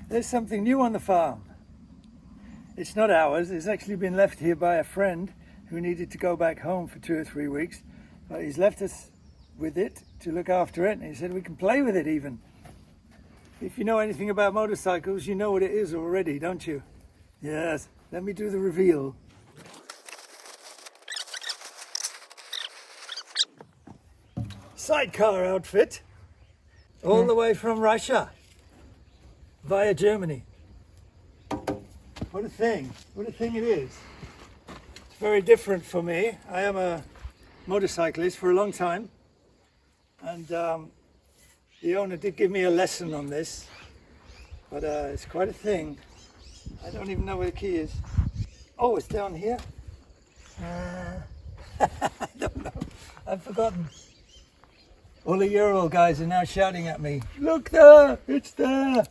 There's something new on the farm. It's not ours. It's actually been left here by a friend who needed to go back home for 2 or 3 weeks. But he's left us with it to look after it, and he said we can play with it even. If you know anything about motorcycles, you know what it is already, don't you? Yes. Let me do the reveal. Sidecar outfit. All the way from Russia. Via Germany. What a thing. What a thing it is. It's very different for me. I am a motorcyclist for a long time. And the owner did give me a lesson on this. But it's quite a thing. I don't even know where the key is. Oh, it's down here. I don't know. I've forgotten. All the Ural guys are now shouting at me. Look there! It's there!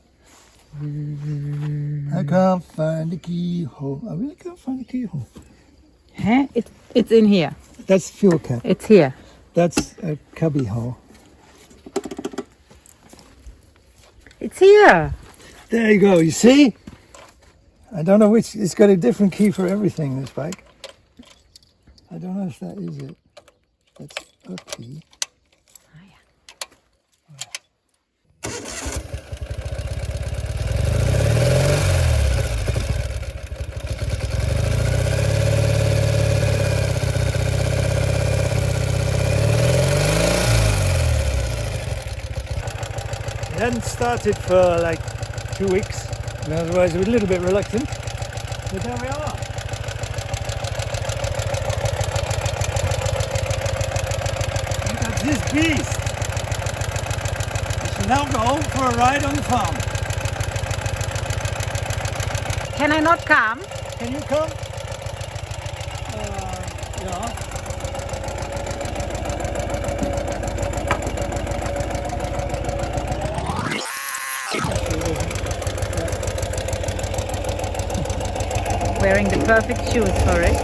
I can't find the keyhole. I really can't find the keyhole. Huh? It's in here. That's the fuel cap. It's here. That's a cubby hole. It's here. There you go, you see? I don't know which, it's got a different key for everything, this bike. I don't know if that is it. That's a key. It hadn't started for like 2 weeks, and otherwise I was a little bit reluctant, but there we are. Look at this beast! We shall now go for a ride on the farm. Can I not come? Can you come? Yeah. Wearing the perfect shoes for it.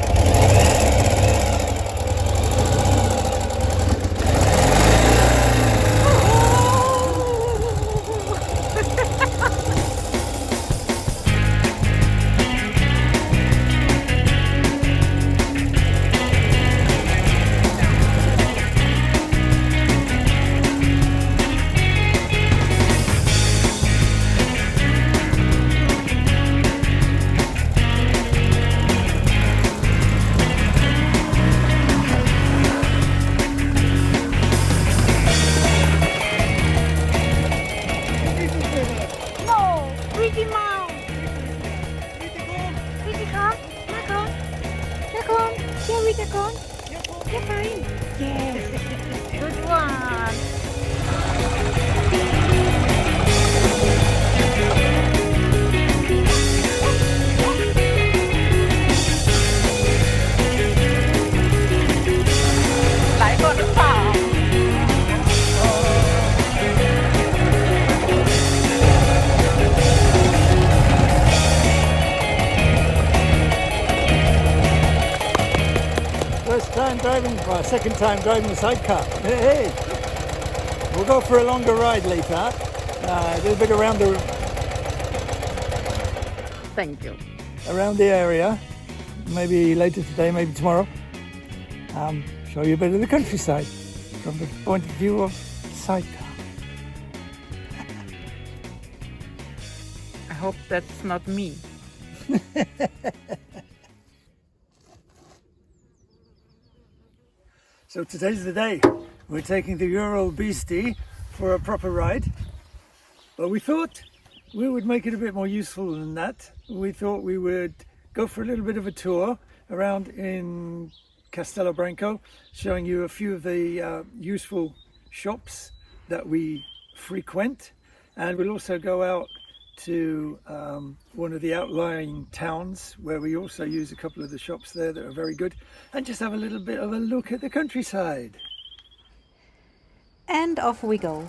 Good one. Life on the farm. First time driving, well, second time driving the sidecar. Hey, we'll go for a longer ride later. A little bit around the Thank you. area. Maybe later today, maybe tomorrow. Show you a bit of the countryside from the point of view of sidecar. I hope that's not me. So today's the day. We're taking the Ural beastie for a proper ride. But we thought we would make it a bit more useful than that. We thought we would go for a little bit of a tour around in Castelo Branco, showing you a few of the useful shops that we frequent. And we'll also go out to one of the outlying towns where we also use a couple of the shops there that are very good, and just have a little bit of a look at the countryside. And off we go.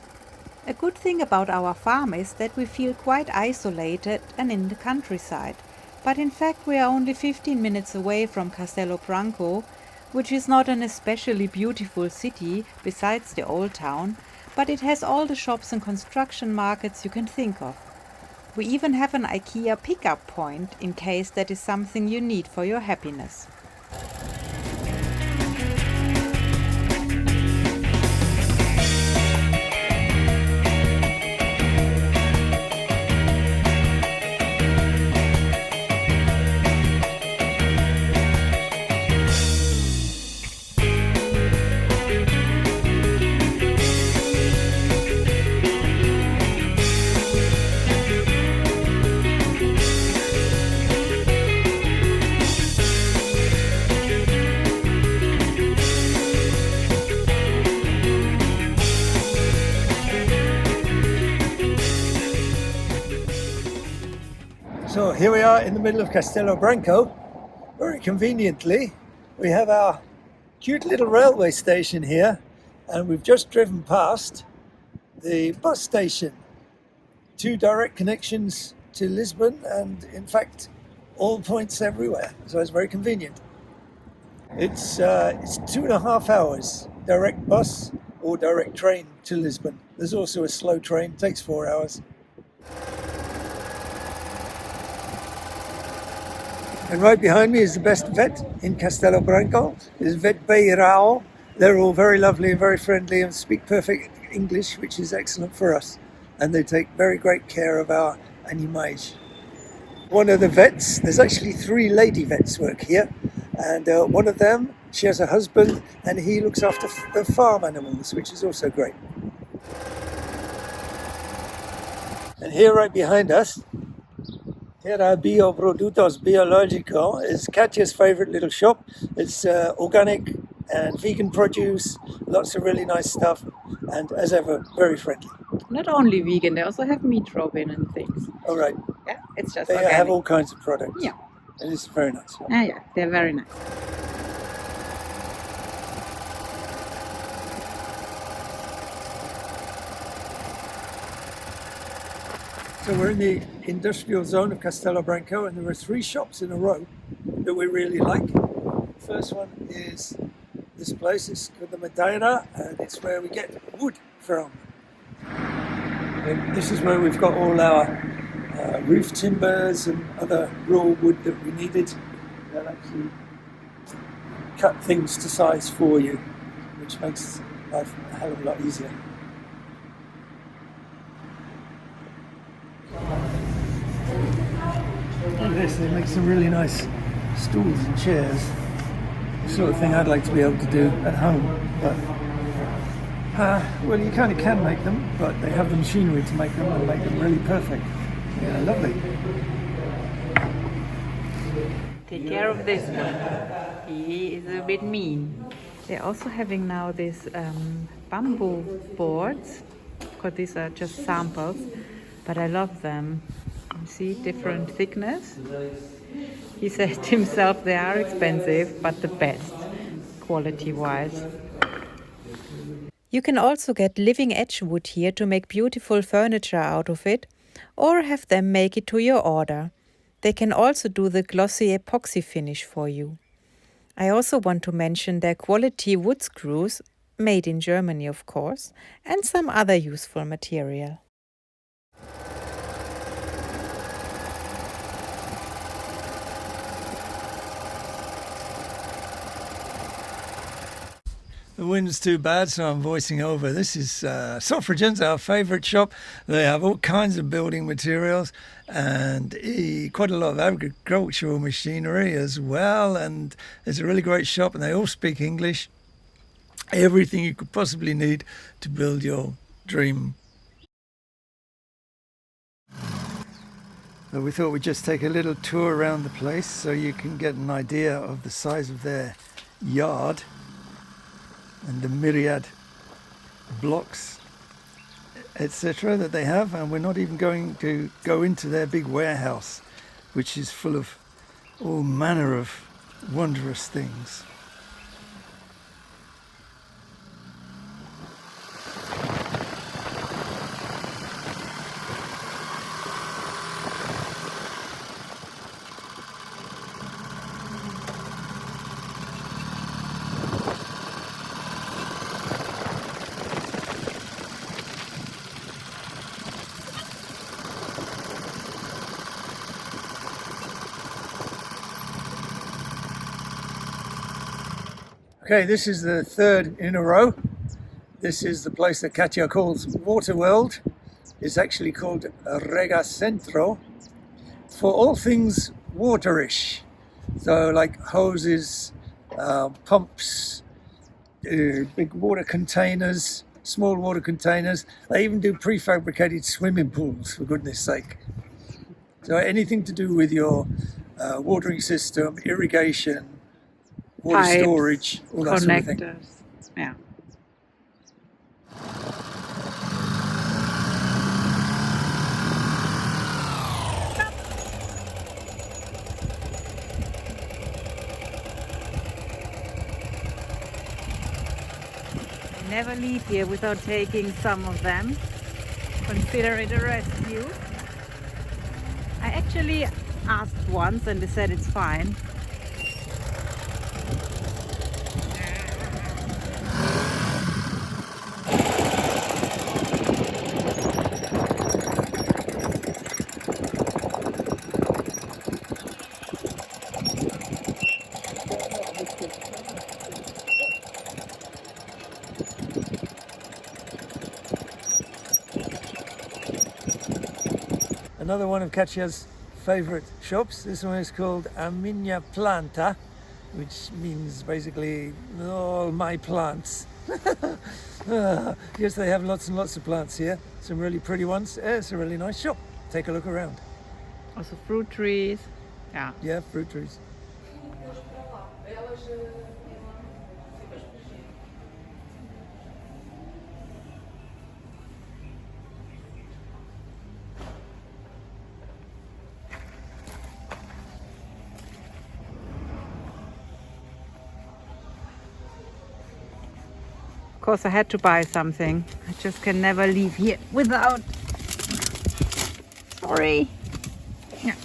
A good thing about our farm is that we feel quite isolated and in the countryside, but in fact we are only 15 minutes away from Castelo Branco, which is not an especially beautiful city besides the old town, but it has all the shops and construction markets you can think of. We even have an IKEA pickup point in case that is something you need for your happiness. So here we are in the middle of Castelo Branco. Very conveniently, we have our cute little railway station here, and we've just driven past the bus station. 2 direct connections to Lisbon, and in fact all points everywhere, so it's very convenient. It's 2.5 hours direct bus or direct train to Lisbon. There's also a slow train, takes 4 hours. And right behind me is the best vet in Castelo Branco. Is Vetbeirao. They're all very lovely and very friendly and speak perfect English, which is excellent for us. And they take very great care of our animais. One of the vets, there's actually 3 lady vets work here, and one of them, she has a husband and he looks after the farm animals, which is also great. And here right behind us, Terra Biologico is Katja's favourite little shop. It's organic and vegan produce, lots of really nice stuff, and as ever, very friendly. Not only vegan, they also have meat robin and things. All right. Yeah, it's just They organic. have all kinds of products. Yeah. And it's very nice. Yeah, they're very nice. So we're in the industrial zone of Castelo Branco, and there are 3 shops in a row that we really like. The first one is this place. It's called the Madeira, and it's where we get wood from. And this is where we've got all our roof timbers and other raw wood that we needed. They'll actually cut things to size for you, which makes life a hell of a lot easier. Look at this, they make some really nice stools and chairs. The sort of thing I'd like to be able to do at home. But well, you kind of can make them, but they have the machinery to make them and make them really perfect. Yeah, lovely. Take care of this one. He is a bit mean. They're also having now these bamboo boards, because these are just samples, but I love them. You see, different thickness. He said himself they are expensive, but the best, quality-wise. You can also get living edge wood here to make beautiful furniture out of it, or have them make it to your order. They can also do the glossy epoxy finish for you. I also want to mention their quality wood screws, made in Germany of course, and some other useful material. The wind's too bad, so I'm voicing over. This is Soferragens, our favourite shop. They have all kinds of building materials and quite a lot of agricultural machinery as well. And it's a really great shop, and they all speak English. Everything you could possibly need to build your dream. So we thought we'd just take a little tour around the place so you can get an idea of the size of their yard and the myriad blocks, etc. that they have. And we're not even going to go into their big warehouse, which is full of all manner of wondrous things. Okay, this is the third in a row. This is the place that Katia calls Water World. It's actually called Regacentro for all things waterish. So like hoses, pumps, big water containers, small water containers. They even do prefabricated swimming pools, for goodness sake. So anything to do with your watering system, irrigation, water Pipes, storage, all that sort of thing. connectors. Yeah. Never leave here without taking some of them. Consider it a rescue. I actually asked once and they said it's fine. Another one of Katia's favorite shops. This one is called minha planta, which means basically all my plants. Yes, they have lots and lots of plants here. Some really pretty ones. It's a really nice shop. Take a look around. Also fruit trees. Yeah. Yeah, fruit trees. Of course I had to buy something. I just can never leave here without. Sorry. Yeah.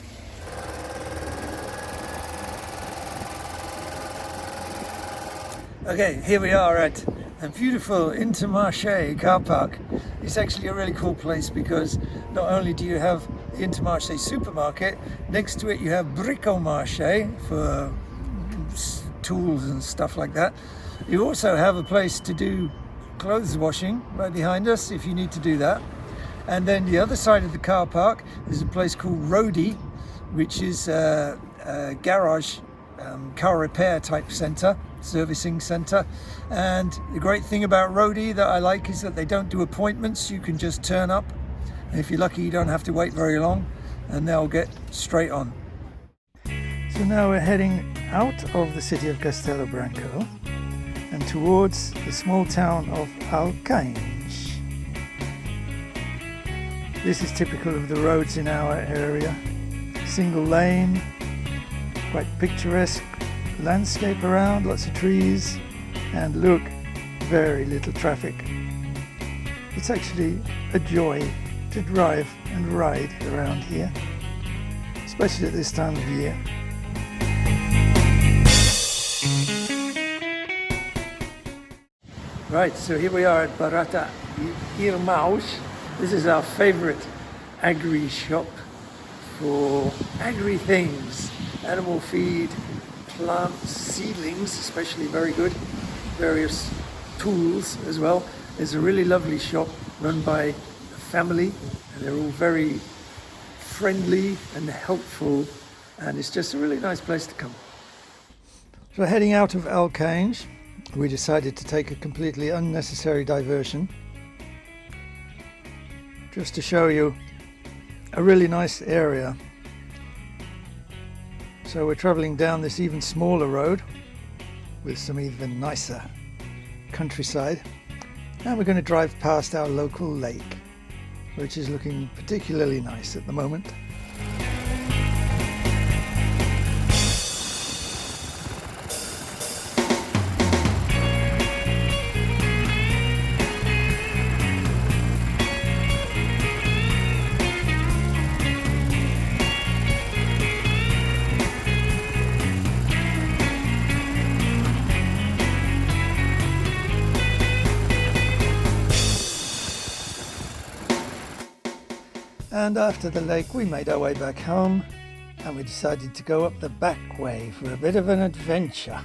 Okay, here we are at a beautiful Intermarche car park. It's actually a really cool place because not only do you have the Intermarche supermarket, next to it you have Bricomarche for tools and stuff like that. You also have a place to do clothes washing right behind us if you need to do that. And then the other side of the car park is a place called Roady, which is a garage car repair type centre, servicing centre. And the great thing about Roady that I like is that they don't do appointments. You can just turn up. And if you're lucky, you don't have to wait very long and they'll get straight on. So now we're heading out of the city of Castelo Branco and towards the small town of Alkane. This is typical of the roads in our area. Single lane, quite picturesque landscape around, lots of trees, and look, very little traffic. It's actually a joy to drive and ride around here, especially at this time of year. Right, so here we are at Barata Irmãos. This is our favorite agri shop for agri things, animal feed, plants, seedlings, especially very good, various tools as well. It's a really lovely shop run by a family and they're all very friendly and helpful, and it's just a really nice place to come. So heading out of Alkane, we decided to take a completely unnecessary diversion just to show you a really nice area. So we're travelling down this even smaller road with some even nicer countryside, and we're going to drive past our local lake, which is looking particularly nice at the moment. And after the lake we made our way back home and we decided to go up the back way for a bit of an adventure.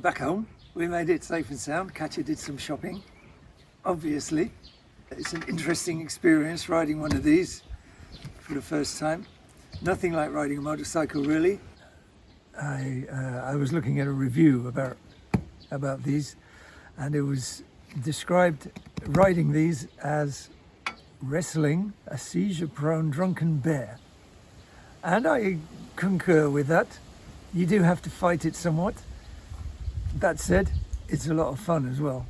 back home. We made it safe and sound. Katja did some shopping, obviously. It's an interesting experience riding one of these for the first time. Nothing like riding a motorcycle, really. I was looking at a review about these, and it was described riding these as wrestling a seizure-prone drunken bear. And I concur with that. You do have to fight it somewhat. That said, it's a lot of fun as well.